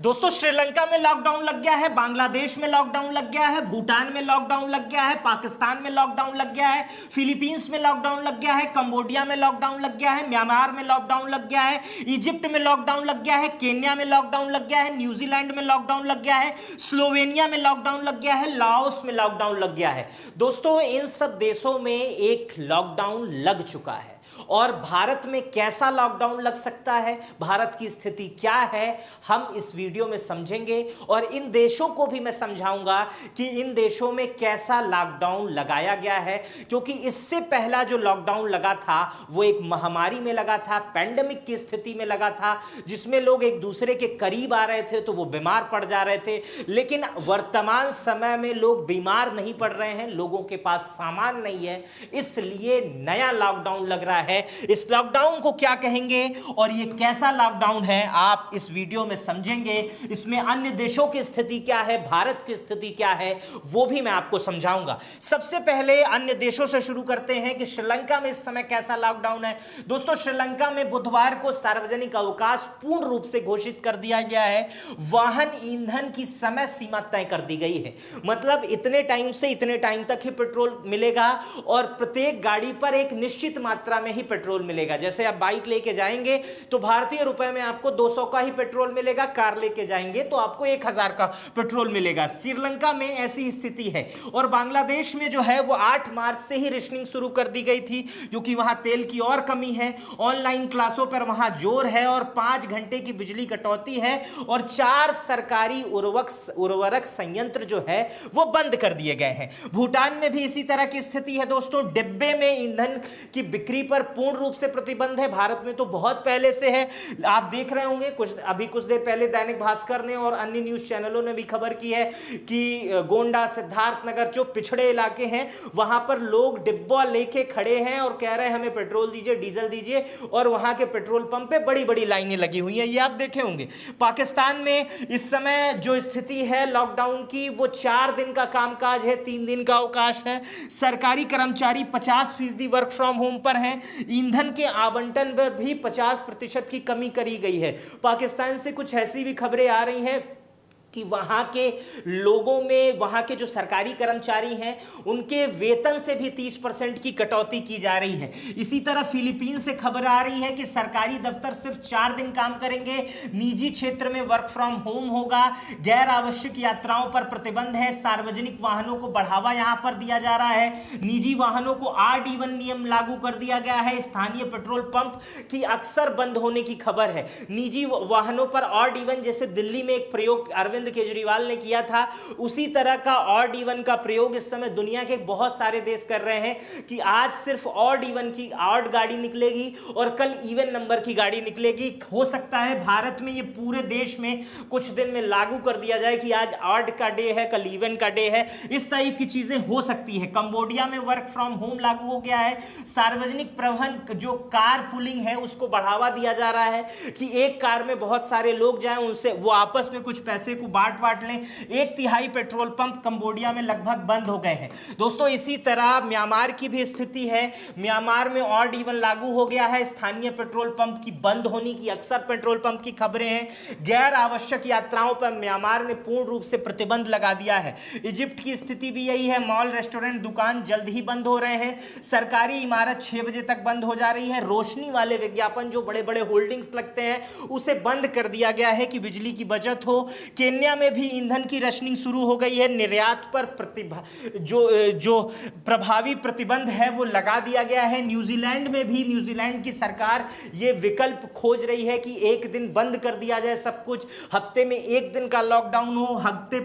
दोस्तों श्रीलंका में लॉकडाउन लग गया है, बांग्लादेश में लॉकडाउन लग गया है, भूटान में लॉकडाउन लग गया है, पाकिस्तान में लॉकडाउन लग गया है, फिलीपींस में लॉकडाउन लग गया है, कंबोडिया में लॉकडाउन लग गया है, म्यांमार में लॉकडाउन लग गया है, इजिप्ट में लॉकडाउन लग गया है, केन्या में लॉकडाउन लग गया है, न्यूजीलैंड में लॉकडाउन लग गया है, स्लोवेनिया में लॉकडाउन लग गया है, लाओस में लॉकडाउन लग गया है। दोस्तों इन सब देशों में एक लॉकडाउन लग चुका है और भारत में कैसा लॉकडाउन लग सकता है, भारत की स्थिति क्या है, हम इस वीडियो में समझेंगे और इन देशों को भी मैं समझाऊंगा कि इन देशों में कैसा लॉकडाउन लगाया गया है। क्योंकि इससे पहला जो लॉकडाउन लगा था वो एक महामारी में लगा था, पैंडेमिक की स्थिति में लगा था, जिसमें लोग एक दूसरे के करीब आ रहे थे तो वो बीमार पड़ जा रहे थे। लेकिन वर्तमान समय में लोग बीमार नहीं पड़ रहे हैं, लोगों के पास सामान नहीं है, इसलिए नया लॉकडाउन लग रहा है। इस लॉकडाउन को क्या कहेंगे और ये कैसा लॉकडाउन है आप इस वीडियो में समझेंगे। इसमें अन्य देशों की स्थिति क्या है, भारत की स्थिति क्या है, वो भी मैं आपको समझाऊंगा। सबसे पहले अन्य देशों से शुरू करते हैं कि श्रीलंका में इस समय कैसा लॉकडाउन है। दोस्तों श्रीलंका में बुधवार को सार्वजनिक अवकाश पूर्ण रूप से घोषित कर दिया गया है। वाहन ईंधन की समय सीमा तय कर दी गई है, मतलब इतने टाइम से इतने टाइम तक ही पेट्रोल मिलेगा और प्रत्येक गाड़ी पर एक निश्चित मात्रा में ही पेट्रोल मिलेगा। जैसे आप बाइक लेके जाएंगे तो भारतीय रुपए में आपको 200 का ही पेट्रोल मिलेगा, कार लेके जाएंगे तो आपको 1000 का पेट्रोल मिलेगा। श्रीलंका में ऐसी स्थिति है। और बांग्लादेश में जो है वो 8 मार्च से ही रेशनिंग शुरू कर दी गई थी, क्योंकि वहां तेल की और कमी है, ऑनलाइन क्लासों पर वहां जोर है और 5 घंटे की बिजली कटौती है और 4 सरकारी उर्वरक संयंत्र जो है वो बंद कर दिए गए हैं। भूटान में भी इसी तरह की स्थिति है। दोस्तों डिब्बे में ईंधन की बिक्री पर पूर्ण रूप से प्रतिबंध है। भारत में तो बहुत पहले से है, आप देख रहे होंगे कुछ देर पहले दैनिक भास्कर ने और अन्य न्यूज चैनलों ने भी खबर की है कि गोंडा, सिद्धार्थनगर जो पिछड़े इलाके हैं वहां पर लोग डिब्बा लेके खड़े हैं और कह रहे हैं हमें पेट्रोल दीजिए, डीजल दीजिए, और वहां के पेट्रोल पंप पे बड़ी बड़ी लाइनें लगी हुई हैं, ये आप देखे होंगे। पाकिस्तान में इस समय जो स्थिति है लॉकडाउन की वो 4 दिन का कामकाज है, 3 दिन का अवकाश है। सरकारी कर्मचारी 50% वर्क फ्रॉम होम पर हैं। ईंधन के आवंटन पर भी 50% की कमी करी गई है। पाकिस्तान से कुछ ऐसी भी खबरें आ रही हैं कि वहां के लोगों में, वहां के जो सरकारी कर्मचारी हैं उनके वेतन से भी 30% की कटौती की जा रही है। इसी तरह फिलीपीन से खबर आ रही है कि सरकारी दफ्तर सिर्फ 4 दिन काम करेंगे, निजी क्षेत्र में वर्क फ्रॉम होम होगा, गैर आवश्यक यात्राओं पर प्रतिबंध है, सार्वजनिक वाहनों को बढ़ावा यहां पर दिया जा रहा है, निजी वाहनों को RD1 नियम लागू कर दिया गया है। स्थानीय पेट्रोल पंप की अक्सर बंद होने की खबर है। निजी वाहनों पर RD1 जैसे दिल्ली में एक प्रयोग अरविंद केजरीवाल ने किया था, उसी तरह का RD1 का प्रयोग इस समय दुनिया के बहुत सारे देश कर रहे हैं कि आज सिर्फ RD1 की ऑड गाड़ी निकलेगी और कल इवन नंबर की गाड़ी निकलेगी। हो सकता है भारत में ये पूरे देश में कुछ दिन में लागू कर दिया जाए कि आज ऑड का डे है, कल इवन का डे है, इस टाइप की चीजें हो सकती है। कंबोडिया में वर्क फ्रॉम होम लागू हो गया है। सार्वजनिक परिवहन जो कार पुलिंग है उसको बढ़ावा दिया जा रहा है कि एक कार में बहुत सारे लोग जाएं, उनसे वो आपस में कुछ पैसे को बांट लें। 1/3 पेट्रोल पंप कंबोडिया में लगभग बंद हो गए हैं। दोस्तों इसी तरह म्यांमार की भी स्थिति है। म्यांमार में RD1 लागू हो गया है। स्थानीय पेट्रोल पंप की बंद होने की अक्सर पेट्रोल पंप की खबरें हैं। गैर आवश्यक यात्राओं पर म्यांमार ने पूर्ण रूप से प्रतिबंध लगा दिया है। इजिप्ट की स्थिति भी यही है। मॉल, रेस्टोरेंट, दुकान जल्द ही बंद हो रहे हैं। सरकारी इमारत 6 बजे तक बंद हो जा रही है। रोशनी वाले विज्ञापन जो बड़े बड़े होल्डिंग्स लगते हैं उसे बंद कर दिया गया है कि बिजली की बचत हो। केन्या में भी ईंधन की रशनिंग शुरू हो गई है। निर्यात पर जो प्रभावी प्रतिबंध है वो लगा दिया गया है। न्यूजीलैंड में भी न्यूजीलैंड की सरकार ये विकल्प खोज रही है कि एक दिन बंद कर दिया जाए सब कुछ, हफ्ते में 1 दिन का लॉकडाउन हो, हफ्ते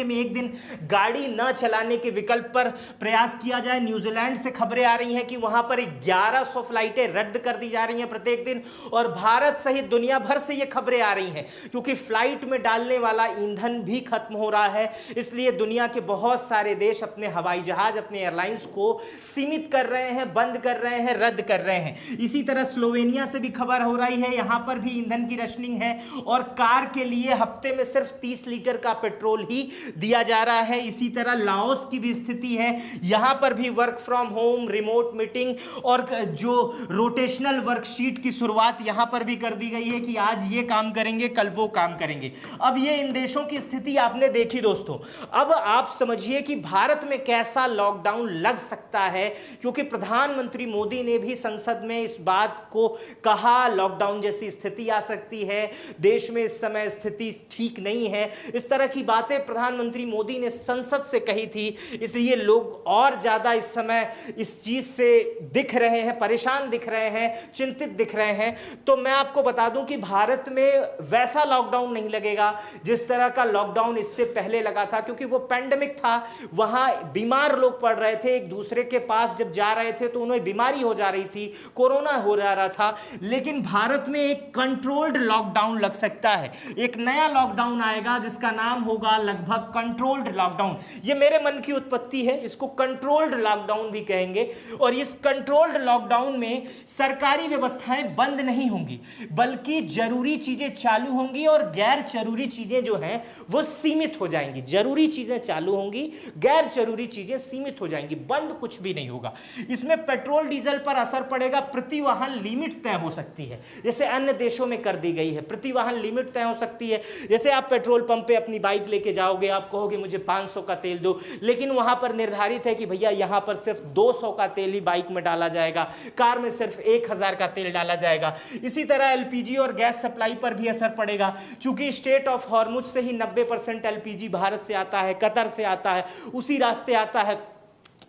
में एक दिन गाड़ी न चलाने के विकल्प पर प्रयास किया जाए। न्यूजीलैंड से खबरें आ रही हैं कि वहां पर 1100 फ्लाइटें रद्द कर दी जा रही हैं प्रत्येक दिन। और भारत सहित दुनिया भर से ये खबरें आ रही हैं क्योंकि फ्लाइट में डालने वाला ईंधन भी खत्म हो रहा है, इसलिए दुनिया के बहुत सारे देश अपने हवाई जहाज, अपने एयरलाइंस को सीमित कर रहे हैं, बंद कर रहे हैं, रद्द कर रहे हैं। इसी तरह स्लोवेनिया से भी खबर हो रही है, यहां पर भी ईंधन की रशनिंग है और कार के लिए हफ्ते में सिर्फ 30 लीटर का पेट्रोल ही दिया जा रहा है। इसी तरह लाओस की भी स्थिति है, यहां पर भी work from home, remote meeting और जो रोटेशनल वर्कशीट की शुरुआत यहां पर भी कर दी गई है कि आज ये काम करेंगे, कल वो काम करेंगे। अब ये इन देशों की स्थिति आपने देखी दोस्तों। अब आप समझिए कि भारत में कैसा लॉकडाउन लग सकता है, क्योंकि प्रधानमंत्री मोदी ने भी संसद में इस बात को कहा, लॉकडाउन जैसी स्थिति आ सकती है, देश में इस समय स्थिति ठीक नहीं है। इस तरह की बातें प्रधानमंत्री मोदी ने संसद से कही थी, इसलिए लोग और ज्यादा इस समय इस चीज से दिख रहे हैं, परेशान दिख रहे हैं, चिंतित दिख रहे हैं। तो मैं आपको बता दूं कि भारत में वैसा लॉकडाउन नहीं लगेगा जिस तरह का लॉकडाउन इससे पहले लगा था, क्योंकि वो पैंडेमिक था, वहां बीमार लोग पड़ रहे थे, एक दूसरे के पास जब जा रहे थे तो उन्हें बीमारी हो जा रही थी, कोरोना हो जा रहा था। लेकिन भारत में एक कंट्रोल्ड लॉकडाउन लग सकता है, एक नया लॉकडाउन आएगा जिसका नाम होगा लगभग कंट्रोल्ड लॉकडाउन। ये मेरे मन की उत्पत्ति है, इसको कंट्रोल्ड लॉकडाउन भी कहेंगे। और इस कंट्रोल्ड लॉकडाउन में सरकारी व्यवस्थाएं बंद नहीं होंगी, बल्कि जरूरी चीजें चालू होंगी और गैर जरूरी चीजें जो हैं वो सीमित हो जाएंगी। जरूरी चीजें चालू होंगी, गैर जरूरी चीजें सीमित हो जाएंगी, बंद कुछ भी नहीं होगा। इसमें पेट्रोल डीजल पर असर पड़ेगा, प्रति वाहन लिमिट तय हो सकती है, जैसे अन्य देशों में कर दी गई है, प्रति वाहन लिमिट तय हो सकती है। जैसे आप पेट्रोल पंप पे अपनी बाइक लेके जाओगे, आप कहोगे मुझे 500 का तेल दो, लेकिन वहां पर निर्धारित है कि भैया यहां पर सिर्फ 200 का तेल ही बाइक में डाला जाएगा, कार में सिर्फ 1000 का तेल डाला जाएगा। इसी तरह एलपीजी और गैस सप्लाई पर भी असर पड़ेगा, चूंकि स्टेट ऑफ हॉर्मुज से ही 90% एलपीजी भारत से आता है, कतर से आता है, उसी रास्ते आता है,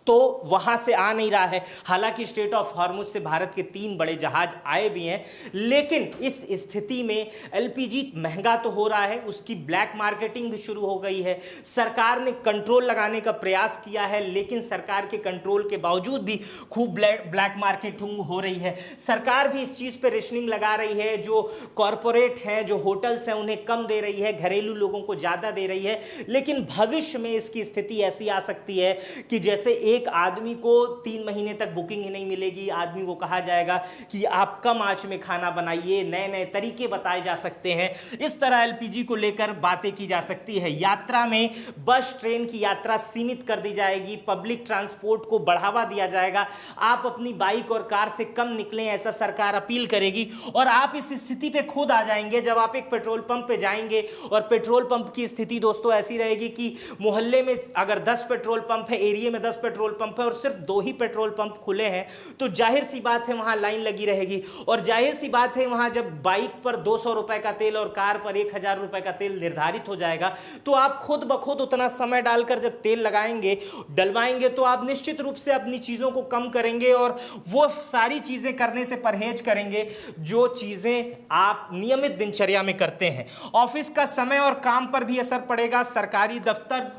तो वहां से आ नहीं रहा है। हालांकि स्टेट ऑफ हॉर्मुज से भारत के 3 बड़े जहाज आए भी हैं, लेकिन इस स्थिति में एलपीजी महंगा तो हो रहा है, उसकी ब्लैक मार्केटिंग भी शुरू हो गई है। सरकार ने कंट्रोल लगाने का प्रयास किया है, लेकिन सरकार के कंट्रोल के बावजूद भी खूब ब्लैक मार्केटिंग हो रही है। सरकार भी इस चीज पे रेशनिंग लगा रही है, जो कॉरपोरेट हैं, जो होटल्स हैं, उन्हें कम दे रही है, घरेलू लोगों को ज्यादा दे रही है। लेकिन भविष्य में इसकी स्थिति ऐसी आ सकती है कि जैसे एक आदमी को 3 महीने तक बुकिंग ही नहीं मिलेगी, आदमी को कहा जाएगा कि आप कम आंच में खाना बनाइए, नए नए तरीके बताए जा सकते हैं। इस तरह एलपीजी को लेकर बातें की जा सकती है। यात्रा में बस ट्रेन की यात्रा सीमित कर दी जाएगी, पब्लिक ट्रांसपोर्ट को बढ़ावा दिया जाएगा, आप अपनी बाइक और कार से कम निकलें, ऐसा सरकार अपील करेगी। और आप इस स्थिति पे खुद आ जाएंगे जब आप एक पेट्रोल पंप पे जाएंगे, और पेट्रोल पंप की स्थिति दोस्तों ऐसी रहेगी कि मोहल्ले में अगर 10 पेट्रोल पंप है, एरिया में 10 पेट्रोल पंप है और सिर्फ 2 ही पेट्रोल पंप खुले हैं, तो जाहिर सी बात है वहां लाइन लगी रहेगी। और जाहिर सी बात है वहां जब बाइक पर 200 रुपए का तेल और कार पर 1000 रुपए का तेल निर्धारित हो जाएगा, तो आप खुद ब खुद उतना समय डालकर जब तेल लगाएंगे, डलवाएंगे, तो आप निश्चित रूप से अपनी चीजों को कम करेंगे और वो सारी चीजें करने से परहेज करेंगे जो चीजें आप नियमित दिनचर्या में करते हैं। ऑफिस का समय और काम पर भी असर पड़ेगा, सरकारी दफ्तर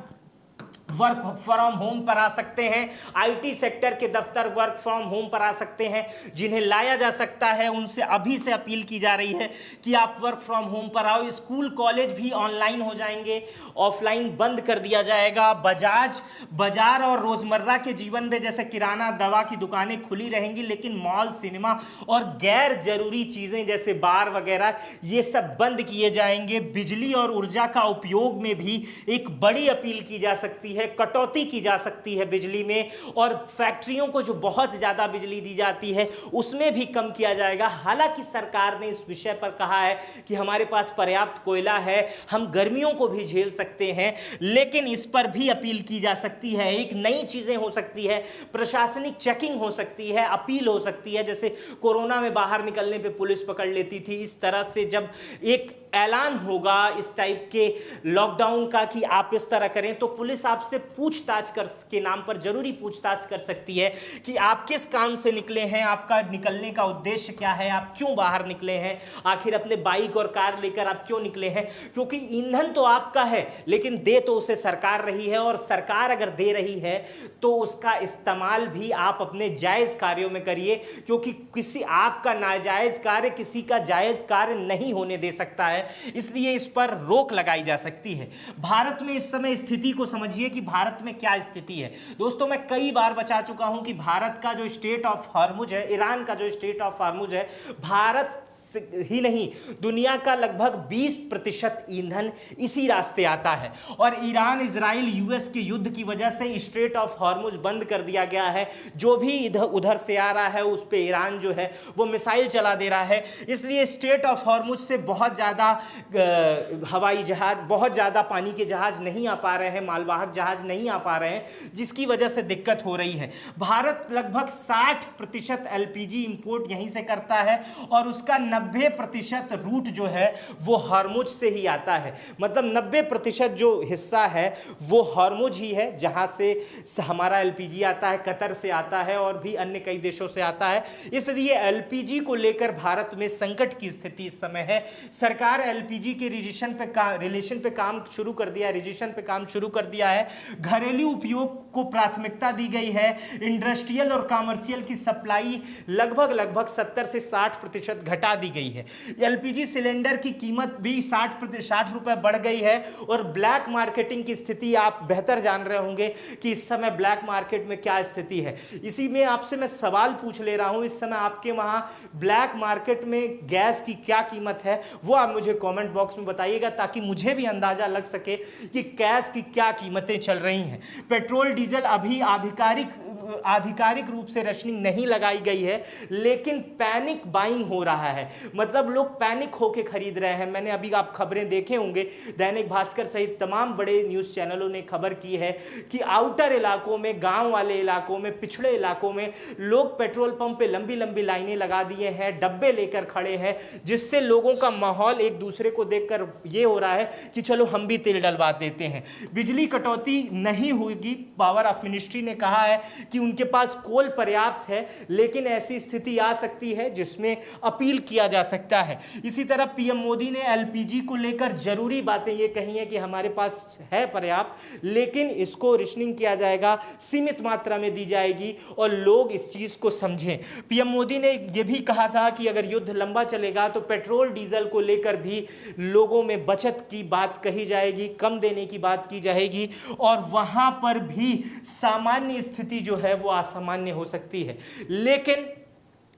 वर्क फ्रॉम होम पर आ सकते हैं, आईटी सेक्टर के दफ्तर वर्क फ्रॉम होम पर आ सकते हैं। जिन्हें लाया जा सकता है उनसे अभी से अपील की जा रही है कि आप वर्क फ्रॉम होम पर आओ। स्कूल कॉलेज भी ऑनलाइन हो जाएंगे, ऑफलाइन बंद कर दिया जाएगा। बाजार और रोजमर्रा के जीवन में जैसे किराना, दवा की दुकानें खुली रहेंगी, लेकिन मॉल, सिनेमा और गैर जरूरी चीजें जैसे बार वगैरह ये सब बंद किए जाएंगे। बिजली और ऊर्जा का उपयोग में भी एक बड़ी अपील की जा सकती है, कटौती की जा सकती है बिजली में, और फैक्ट्रियों को जो बहुत ज्यादा बिजली दी जाती है उसमें भी कम किया जाएगा। हालांकि सरकार ने इस विषय पर कहा है कि हमारे पास पर्याप्त कोयला है, हम गर्मियों को भी झेल सकते हैं, लेकिन इस पर भी अपील की जा सकती है। एक नई चीजें हो सकती है, प्रशासनिक चेकिंग हो सकती है, अपील हो सकती है। जैसे कोरोना में बाहर निकलने पे पुलिस पकड़ लेती थी, इस तरह से जब एक ऐलान होगा इस टाइप के लॉकडाउन का कि आप इस तरह करें, तो पुलिस आपसे पूछताछ कर के नाम पर जरूरी पूछताछ कर सकती है कि आप किस काम से निकले हैं, आपका निकलने का उद्देश्य क्या है, आप क्यों बाहर निकले हैं, आखिर अपने बाइक और कार लेकर आप क्यों निकले हैं। क्योंकि ईंधन तो आपका है, लेकिन दे तो उसे सरकार रही है, और सरकार अगर दे रही है तो उसका इस्तेमाल भी आप अपने जायज कार्यों में करिए, क्योंकि किसी आपका नाजायज कार्य किसी का जायज कार्य नहीं होने दे सकता है। है, इसलिए इस पर रोक लगाई जा सकती है। भारत में इस समय स्थिति को समझिए कि भारत में क्या स्थिति है। दोस्तों, मैं कई बार बता चुका हूं कि भारत का जो स्टेट ऑफ हॉर्मुज है, ईरान का जो स्टेट ऑफ हॉर्मुज है, भारत ही नहीं दुनिया का लगभग 20% ईंधन इसी रास्ते आता है। और ईरान इजराइल यूएस के युद्ध की वजह से स्ट्रेट ऑफ हॉर्मुज बंद कर दिया गया है। जो भी इधर उधर से आ रहा है उस पे ईरान जो है वो मिसाइल चला दे रहा है। इसलिए स्ट्रेट ऑफ हॉर्मुज से बहुत ज़्यादा हवाई जहाज, बहुत ज़्यादा पानी के जहाज नहीं आ पा रहे हैं, मालवाहक जहाज नहीं आ पा रहे हैं, जिसकी वजह से दिक्कत हो रही है। भारत लगभग 60% एलपीजी इंपोर्ट यहीं से करता है और उसका 90% रूट जो है वो हॉर्मुज से ही आता है। मतलब 90% जो हिस्सा है वो हॉर्मुज ही है, जहां से हमारा एलपीजी आता है, कतर से आता है और भी अन्य कई देशों से आता है। इसलिए एलपीजी को लेकर भारत में संकट की स्थिति इस समय है। सरकार एलपीजी के रिलेशन पे काम शुरू कर दिया है, रिजेक्शन पे काम शुरू कर दिया है। घरेलू उपयोग को प्राथमिकता दी गई है। इंडस्ट्रियल और कॉमर्शियल की सप्लाई लगभग 70 से 60% घटा दी गई है। एलपीजी सिलेंडर की कीमत भी 60 रुपए बढ़ गई है। और ब्लैक मार्केटिंग की स्थिति आप बेहतर जान रहे होंगे कि इस समय ब्लैक मार्केट में क्या स्थिति है। इसी में आपसे मैं सवाल पूछ ले रहा हूं, इस समय आपके वहां ब्लैक मार्केट में गैस की क्या कीमत है, वो आप मुझे कमेंट बॉक्स में बताइएगा, ताकि मुझे भी अंदाजा लग सके कि गैस की क्या कीमतें चल रही हैं। पेट्रोल डीजल अभी आधिकारिक रूप से रेशनिंग नहीं लगाई गई है, लेकिन पैनिक बाइंग हो रहा है। मतलब लोग पैनिक होकर खरीद रहे हैं। मैंने अभी आप खबरें देखे होंगे, दैनिक भास्कर सहित तमाम बड़े न्यूज चैनलों ने खबर की है कि आउटर इलाकों में, गांव वाले इलाकों में, पिछड़े इलाकों में लोग पेट्रोल पंप पे लंबी लंबी लाइनें लगा दिए हैं, डब्बे लेकर खड़े हैं, जिससे लोगों का माहौल एक दूसरे को देखकर ये हो रहा है कि चलो हम भी तेल डलवा देते हैं। बिजली कटौती नहीं होगी। पावर ऑफ मिनिस्ट्री ने कहा है कि उनके पास कोल पर्याप्त है, लेकिन ऐसी स्थिति आ सकती है जिसमें अपील किया जा सकता है। इसी तरह पीएम मोदी ने एलपीजी को लेकर जरूरी बातें ये कही हैं कि हमारे पास है पर्याप्त, लेकिन इसको रेशनिंग किया जाएगा, सीमित मात्रा में दी जाएगी और लोग इस चीज को समझें। पीएम मोदी ने यह भी कहा था कि अगर युद्ध लंबा चलेगा तो पेट्रोल डीजल को लेकर भी लोगों में बचत की बात कही जाएगी, कम देने की बात की जाएगी, और वहां पर भी सामान्य स्थिति जो है वो असामान्य हो सकती है। लेकिन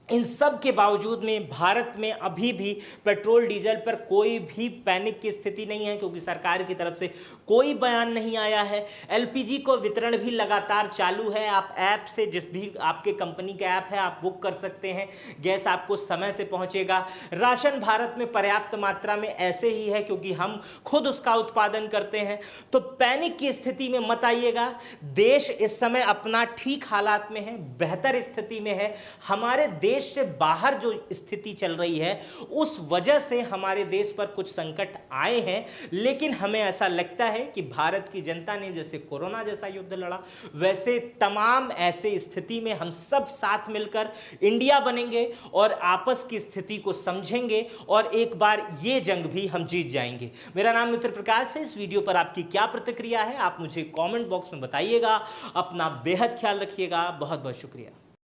इन सब के बावजूद में भारत में अभी भी पेट्रोल डीजल पर कोई भी पैनिक की स्थिति नहीं है, क्योंकि सरकार की तरफ से कोई बयान नहीं आया है। एलपीजी को वितरण भी लगातार चालू है। आप ऐप से, जिस भी आपके कंपनी का ऐप है, आप बुक कर सकते हैं, गैस आपको समय से पहुंचेगा। राशन भारत में पर्याप्त मात्रा में ऐसे ही है क्योंकि हम खुद उसका उत्पादन करते हैं। तो पैनिक की स्थिति में मत आइएगा। देश इस समय अपना ठीक हालात में है, बेहतर स्थिति में है। हमारे देश से बाहर जो स्थिति चल रही है उस वजह से हमारे देश पर कुछ संकट आए हैं, लेकिन हमें ऐसा लगता है कि भारत की जनता ने जैसे कोरोना जैसा युद्ध लड़ा, वैसे तमाम ऐसे स्थिति में हम सब साथ मिलकर इंडिया बनेंगे और आपस की स्थिति को समझेंगे और एक बार ये जंग भी हम जीत जाएंगे। मेरा नाम मित्र प्रकाश है। इस वीडियो पर आपकी क्या प्रतिक्रिया है आप मुझे कमेंट बॉक्स में बताइएगा। अपना बेहद ख्याल रखिएगा। बहुत बहुत शुक्रिया।